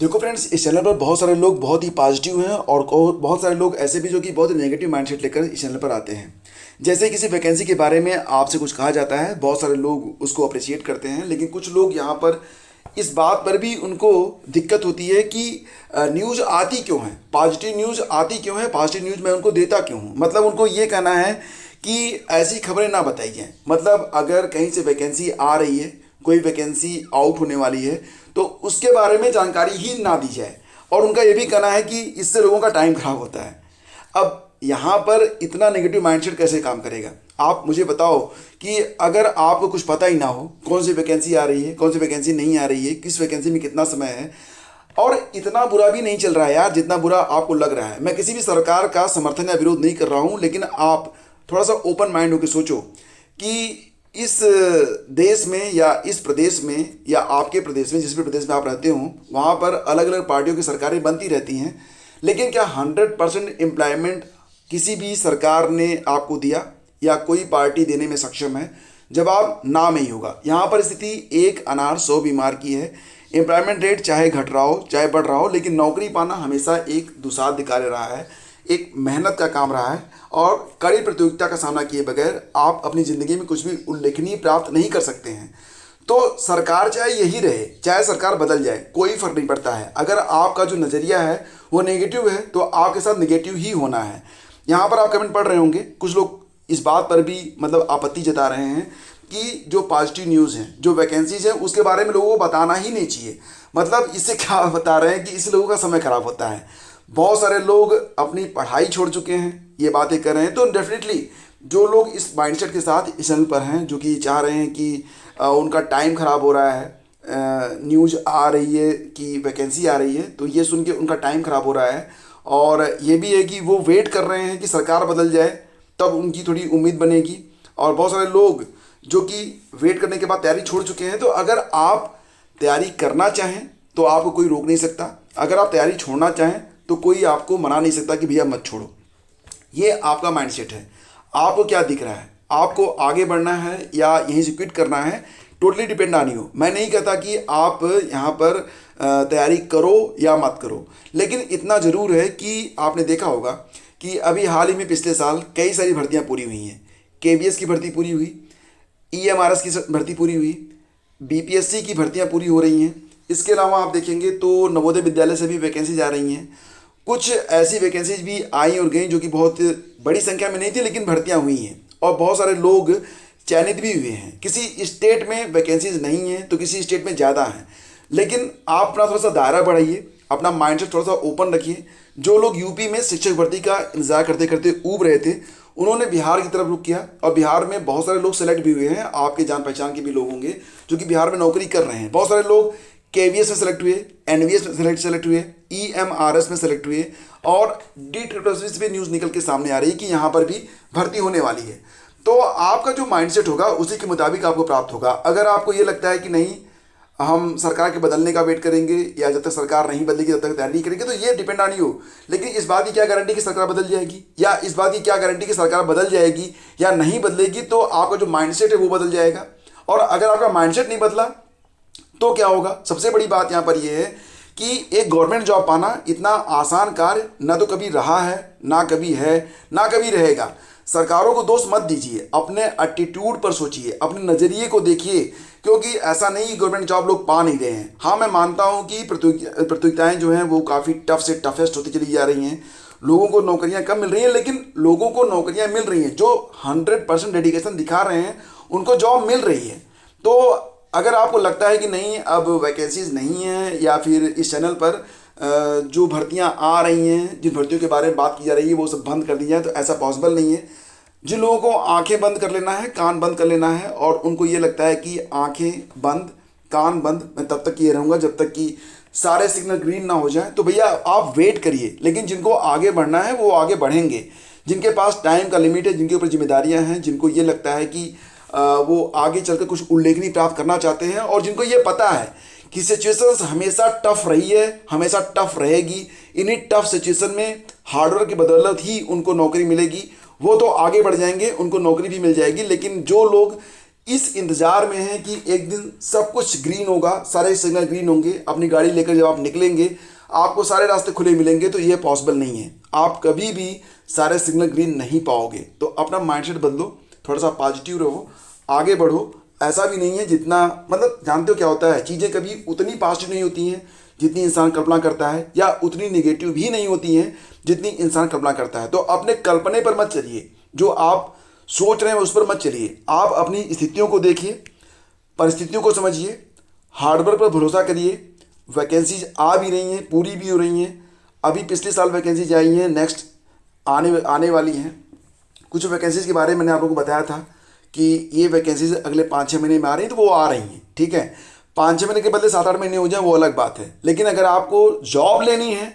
देखो फ्रेंड्स, इस चैनल पर बहुत सारे लोग बहुत ही पॉजिटिव हैं और बहुत सारे लोग ऐसे भी जो कि बहुत नेगेटिव माइंडसेट लेकर इस चैनल पर आते हैं। जैसे किसी वैकेंसी के बारे में आपसे कुछ कहा जाता है, बहुत सारे लोग उसको अप्रिशिएट करते हैं, लेकिन कुछ लोग यहाँ पर इस बात पर भी उनको दिक्कत होती है कि न्यूज़ आती क्यों है, पॉजिटिव न्यूज़ आती क्यों है, पॉजिटिव न्यूज़ मैं उनको देता क्यों हूँ। मतलब उनको ये कहना है कि ऐसी खबरें ना बताई जाएँ। मतलब अगर कहीं से वैकेंसी आ रही है, कोई वैकेंसी आउट होने वाली है, तो उसके बारे में जानकारी ही ना दी जाए। और उनका ये भी कहना है कि इससे लोगों का टाइम खराब होता है। अब यहाँ पर इतना नेगेटिव माइंडसेट कैसे काम करेगा? आप मुझे बताओ कि अगर आपको कुछ पता ही ना हो कौन सी वैकेंसी आ रही है, कौन सी वैकेंसी नहीं आ रही है, किस वैकेंसी में कितना समय है, और इतना बुरा भी नहीं चल रहा है यार जितना बुरा आपको लग रहा है। मैं किसी भी सरकार का समर्थन या विरोध नहीं कर रहा हूँ, लेकिन आप थोड़ा सा ओपन माइंड होकर सोचो कि इस देश में या इस प्रदेश में या आपके प्रदेश में, जिस भी प्रदेश में आप रहते हो, वहाँ पर अलग अलग पार्टियों की सरकारें बनती रहती हैं, लेकिन क्या 100% एम्प्लॉयमेंट किसी भी सरकार ने आपको दिया या कोई पार्टी देने में सक्षम है? जवाब ना में ही होगा। यहाँ पर स्थिति एक अनार 100 बीमार की है। एम्प्लॉयमेंट रेट चाहे घट रहा हो चाहे बढ़ रहा हो, लेकिन नौकरी पाना हमेशा एक दुसाध कार्य रहा है, एक मेहनत का काम रहा है, और कड़ी प्रतियोगिता का सामना किए बगैर आप अपनी ज़िंदगी में कुछ भी उल्लेखनीय प्राप्त नहीं कर सकते हैं। तो सरकार चाहे यही रहे, चाहे सरकार बदल जाए, कोई फ़र्क नहीं पड़ता है। अगर आपका जो नज़रिया है वो नेगेटिव है तो आपके साथ नेगेटिव ही होना है। यहाँ पर आप कमेंट पढ़ रहे होंगे, कुछ लोग इस बात पर भी मतलब आपत्ति जता रहे हैं कि जो पॉजिटिव न्यूज़ हैं, जो वैकेंसीज हैं, उसके बारे में लोगों को बताना ही नहीं चाहिए। मतलब इससे क्या बता रहे हैं कि इससे लोगों का समय खराब होता है। बहुत सारे लोग अपनी पढ़ाई छोड़ चुके हैं, ये बातें कर रहे हैं। तो डेफिनेटली जो लोग इस माइंडसेट के साथ इस चैनल पर हैं, जो कि चाह रहे हैं कि उनका टाइम ख़राब हो रहा है, न्यूज़ आ रही है कि वैकेंसी आ रही है, तो ये सुन के उनका टाइम ख़राब हो रहा है। और ये भी है कि वो वेट कर रहे हैं कि सरकार बदल जाए, तब उनकी थोड़ी उम्मीद बनेगी। और बहुत सारे लोग जो कि वेट करने के बाद तैयारी छोड़ चुके हैं। तो अगर आप तैयारी करना चाहें तो आपको कोई रोक नहीं सकता, अगर आप तैयारी छोड़ना चाहें तो कोई आपको मना नहीं सकता कि भैया मत छोड़ो। ये आपका माइंडसेट है। आपको क्या दिख रहा है? आपको आगे बढ़ना है या यहीं से क्विट करना है? Totally depend on you. मैं नहीं कहता कि आप यहाँ पर तैयारी करो या मत करो, लेकिन इतना ज़रूर है कि आपने देखा होगा कि अभी हाल ही में पिछले साल कई सारी भर्तियाँ पूरी हुई हैं। केवीएस की भर्ती पूरी हुई, ईएमआरएस की भर्ती पूरी हुई, बीपीएससी की भर्तियाँ पूरी हो रही हैं। इसके अलावा आप देखेंगे तो नवोदय विद्यालय से भी वैकेंसीज आ रही हैं। कुछ ऐसी वैकेंसीज भी आई और गई जो कि बहुत बड़ी संख्या में नहीं थी, लेकिन भर्तियां हुई हैं और बहुत सारे लोग चयनित भी हुए हैं। किसी स्टेट में वैकेंसीज नहीं हैं तो किसी स्टेट में ज़्यादा हैं, लेकिन आप अपना थोड़ा सा दायरा बढ़ाइए, अपना माइंडसेट थोड़ा सा ओपन रखिए। जो लोग यूपी में शिक्षक भर्ती का इंतजार करते करते ऊब रहे थे, उन्होंने बिहार की तरफ रुख किया और बिहार में बहुत सारे लोग सेलेक्ट भी हुए हैं। आपके जान पहचान के भी लोग होंगे जो कि बिहार में नौकरी कर रहे हैं। बहुत सारे लोग केवीएस में सेलेक्ट हुए, एनवीएस में सेलेक्ट हुए, ईएमआरएस में सेलेक्ट हुए, और DSSS से भी न्यूज़ निकल के सामने आ रही है कि यहाँ पर भी भर्ती होने वाली है। तो आपका जो माइंडसेट होगा उसी के मुताबिक आपको प्राप्त होगा। अगर आपको ये लगता है कि नहीं, हम सरकार के बदलने का वेट करेंगे या जब तक सरकार नहीं बदलेगी तब तक तैयारी नहीं करेंगे, तो ये डिपेंड ऑन यू। लेकिन इस बात की क्या गारंटी कि सरकार बदल जाएगी, या इस बात की क्या गारंटी कि सरकार बदल जाएगी या नहीं बदलेगी? तो आपका जो माइंडसेट है वो बदल जाएगा। और अगर आपका माइंडसेट नहीं बदला तो क्या होगा? सबसे बड़ी बात यहाँ पर यह है कि एक गवर्नमेंट जॉब पाना इतना आसान कार्य ना तो कभी रहा है, ना कभी है, ना कभी रहेगा। सरकारों को दोष मत दीजिए, अपने एटीट्यूड पर सोचिए, अपने नज़रिए को देखिए, क्योंकि ऐसा नहीं कि गवर्नमेंट जॉब लोग पा नहीं रहे हैं। हाँ, मैं मानता हूँ कि प्रतियोगिताएँ जो हैं वो काफ़ी टफ से टफेस्ट होती चली जा रही हैं, लोगों को नौकरियाँ कम मिल रही हैं, लेकिन लोगों को नौकरियाँ मिल रही हैं। जो 100% डेडिकेशन दिखा रहे हैं उनको जॉब मिल रही है। तो अगर आपको लगता है कि नहीं अब वैकेंसीज नहीं हैं, या फिर इस चैनल पर जो भर्तियां आ रही हैं, जिन भर्तियों के बारे में बात की जा रही है वो सब बंद कर दी जाए, तो ऐसा पॉसिबल नहीं है। जिन लोगों को आंखें बंद कर लेना है, कान बंद कर लेना है, और उनको ये लगता है कि आंखें बंद कान बंद, मैं तब तक ये रहूँगा जब तक कि सारे सिग्नल ग्रीन ना हो जाए, तो भैया आप वेट करिए। लेकिन जिनको आगे बढ़ना है वो आगे बढ़ेंगे। जिनके पास टाइम का लिमिट है, जिनके ऊपर जिम्मेदारियाँ हैं, जिनको ये लगता है कि वो आगे चलकर कुछ उल्लेखनीय प्राप्त करना चाहते हैं, और जिनको ये पता है कि सिचुएशंस हमेशा टफ रही है, हमेशा टफ रहेगी, इन्हीं टफ सिचुएशन में हार्डवर्क की बदौलत ही उनको नौकरी मिलेगी, वो तो आगे बढ़ जाएंगे, उनको नौकरी भी मिल जाएगी। लेकिन जो लोग इस इंतज़ार में हैं कि एक दिन सब कुछ ग्रीन होगा, सारे सिग्नल ग्रीन होंगे, अपनी गाड़ी लेकर जब आप निकलेंगे आपको सारे रास्ते खुले मिलेंगे। तो ये पॉसिबल नहीं है, आप कभी भी सारे सिग्नल ग्रीन नहीं पाओगे। तो अपना माइंडसेट बदलो, थोड़ा सा पॉजिटिव रहो, आगे बढ़ो। ऐसा भी नहीं है जितना, मतलब जानते हो क्या होता है, चीज़ें कभी उतनी पॉजिटिव नहीं होती हैं जितनी इंसान कल्पना करता है, या उतनी नेगेटिव भी नहीं होती हैं जितनी इंसान कल्पना करता है। तो अपने कल्पने पर मत चलिए, जो आप सोच रहे हैं उस पर मत चलिए। आप अपनी स्थितियों को देखिए, परिस्थितियों को समझिए, हार्डवर्क पर भरोसा करिए। वैकेंसीज आ भी रही हैं, पूरी भी हो रही हैं। अभी पिछले साल वैकेंसीज आई हैं, नेक्स्ट आने आने वाली हैं। कुछ वैकेंसीज के बारे में मैंने आप लोगों को बताया था कि ये वैकेंसीज अगले 5-6 महीने में आ रही हैं, तो वो आ रही हैं, ठीक है। 5-6 महीने के बदले 7-8 महीने हो जाए वो अलग बात है। लेकिन अगर आपको जॉब लेनी है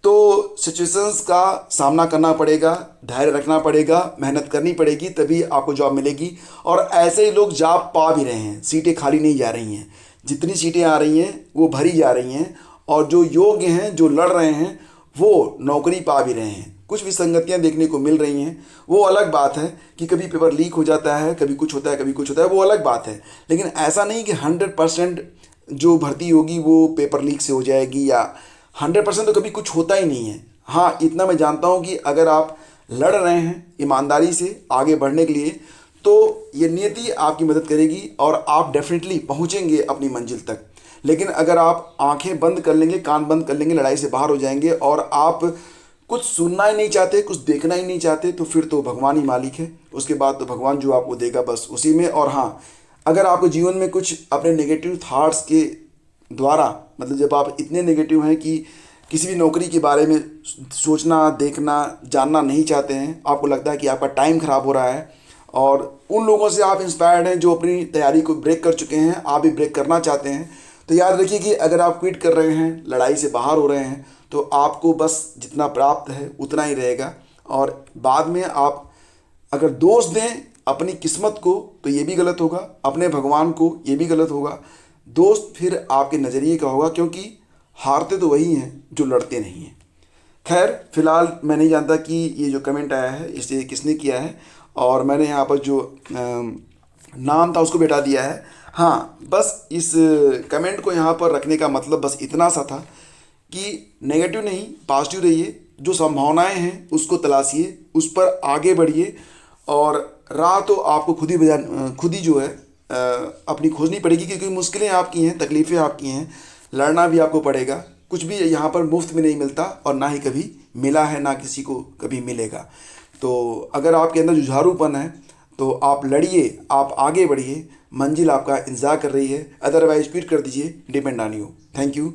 तो सिचुएशंस का सामना करना पड़ेगा, धैर्य रखना पड़ेगा, मेहनत करनी पड़ेगी, तभी आपको जॉब मिलेगी। और ऐसे ही लोग जॉब पा भी रहे हैं, सीटें खाली नहीं जा रही हैं, जितनी सीटें आ रही हैं वो भरी जा रही हैं। और जो योग्य हैं, जो लड़ रहे हैं, वो नौकरी पा भी रहे हैं। कुछ विसंगतियां देखने को मिल रही हैं, वो अलग बात है कि कभी पेपर लीक हो जाता है, कभी कुछ होता है, कभी कुछ होता है, वो अलग बात है। लेकिन ऐसा नहीं कि 100% जो भर्ती होगी वो पेपर लीक से हो जाएगी, या 100% तो कभी कुछ होता ही नहीं है। हाँ, इतना मैं जानता हूँ कि अगर आप लड़ रहे हैं ईमानदारी से आगे बढ़ने के लिए, तो ये नियति आपकी मदद करेगी और आप डेफिनेटली पहुँचेंगे अपनी मंजिल तक। लेकिन अगर आप आंखें बंद कर लेंगे, कान बंद कर लेंगे, लड़ाई से बाहर हो जाएंगे और आप कुछ सुनना ही नहीं चाहते, कुछ देखना ही नहीं चाहते, तो फिर तो भगवान ही मालिक है। उसके बाद तो भगवान जो आपको देगा बस उसी में। और हाँ, अगर आपको जीवन में कुछ अपने नेगेटिव थाट्स के द्वारा, मतलब जब आप इतने नेगेटिव हैं कि किसी भी नौकरी के बारे में सोचना, देखना, जानना नहीं चाहते हैं, आपको लगता है कि आपका टाइम ख़राब हो रहा है, और उन लोगों से आप इंस्पायर्ड हैं जो अपनी तैयारी को ब्रेक कर चुके हैं, आप भी ब्रेक करना चाहते हैं, तो याद रखिए कि अगर आप क्विट कर रहे हैं, लड़ाई से बाहर हो रहे हैं, तो आपको बस जितना प्राप्त है उतना ही रहेगा। और बाद में आप अगर दोष दें अपनी किस्मत को तो ये भी गलत होगा, अपने भगवान को ये भी गलत होगा। दोस्त फिर आपके नज़रिए का होगा, क्योंकि हारते तो वही हैं जो लड़ते नहीं हैं। खैर, फिलहाल मैं नहीं जानता कि ये जो कमेंट आया है इसे किसने किया है, और मैंने यहाँ पर जो नाम था उसको बेटा दिया है। हाँ, बस इस कमेंट को यहाँ पर रखने का मतलब बस इतना सा था कि नेगेटिव नहीं, पॉजिटिव रहिए, जो संभावनाएं हैं उसको तलाशिए, उस पर आगे बढ़िए। और राह तो आपको खुद ही जो है अपनी खोजनी पड़ेगी, क्योंकि मुश्किलें आपकी हैं, तकलीफ़ें आपकी हैं, लड़ना भी आपको पड़ेगा। कुछ भी यहाँ पर मुफ्त में नहीं मिलता, और ना ही कभी मिला है, ना किसी को कभी मिलेगा। तो अगर आपके अंदर जुझारूपन है तो आप लड़िए, आप आगे बढ़िए, मंजिल आपका इंतज़ार कर रही है। अदरवाइज क्विट कर दीजिए, depend on you. Thank you.